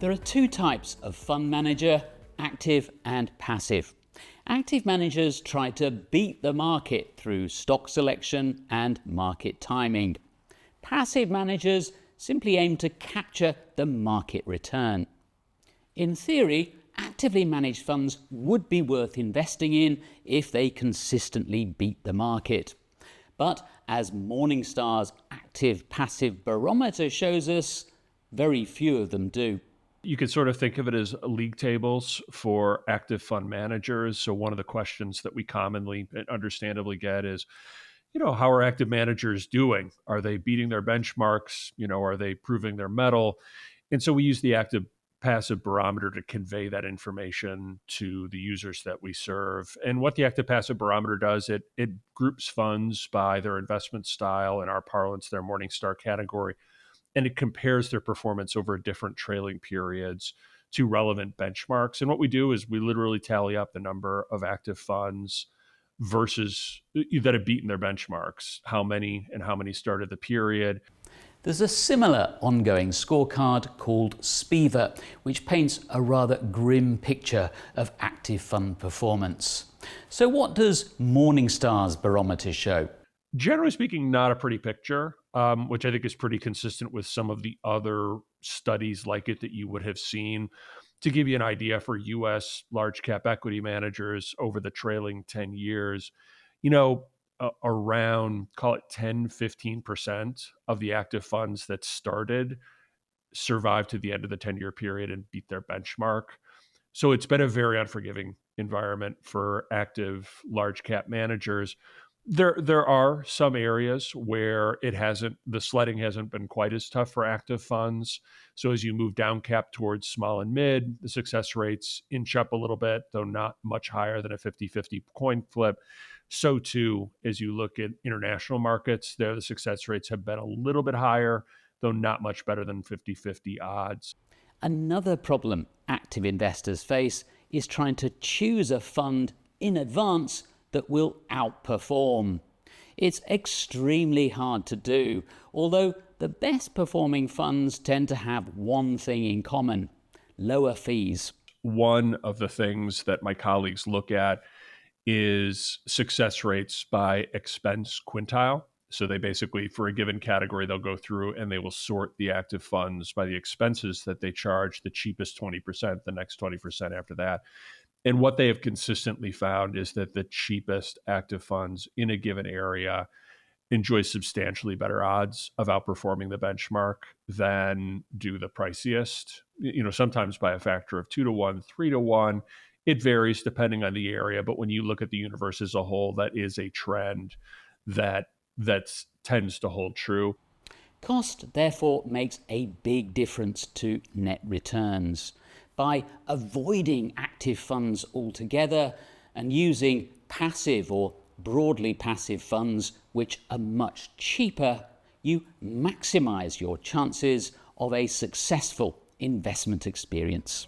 There are two types of fund manager, active and passive. Active managers try to beat the market through stock selection and market timing. Passive managers simply aim to capture the market return. In theory, actively managed funds would be worth investing in if they consistently beat the market. But as Morningstar's active-passive barometer shows us, very few of them do. You could sort of think of it as league tables for active fund managers. So one of the questions that we commonly and understandably get is, how are active managers doing? Are they beating their benchmarks? Are they proving their mettle? And so we use the active passive barometer to convey that information to the users that we serve. And what the active passive barometer does, it groups funds by their investment style, in our parlance, their Morningstar category, and it compares their performance over different trailing periods to relevant benchmarks. And what we do is we literally tally up the number of active funds versus that have beaten their benchmarks, how many started the period. There's a similar ongoing scorecard called SPIVA, which paints a rather grim picture of active fund performance. So what does Morningstar's barometer show? Generally speaking, not a pretty picture, which I think is pretty consistent with some of the other studies like it that you would have seen. To give you an idea, for U.S. large cap equity managers over the trailing 10 years, around, call it 10-15% of the active funds that started survived to the end of the 10-year period and beat their benchmark. So it's been a very unforgiving environment for active large cap managers. There are some areas where the sledding hasn't been quite as tough for active funds. So as you move down cap towards small and mid, the success rates inch up a little bit, though not much higher than a 50-50 coin flip. So too, as you look at international markets, there the success rates have been a little bit higher, though not much better than 50-50 odds. Another problem active investors face is trying to choose a fund in advance that will outperform. It's extremely hard to do, although the best performing funds tend to have one thing in common: lower fees. One of the things that my colleagues look at is success rates by expense quintile. So they basically, for a given category, they'll go through and they will sort the active funds by the expenses that they charge, the cheapest 20%, the next 20% after that. And what they have consistently found is that the cheapest active funds in a given area enjoy substantially better odds of outperforming the benchmark than do the priciest, sometimes by a factor of 2-to-1, 3-to-1. It varies depending on the area. But when you look at the universe as a whole, that is a trend that tends to hold true. Cost, therefore, makes a big difference to net returns. By avoiding active funds altogether and using passive or broadly passive funds, which are much cheaper, you maximize your chances of a successful investment experience.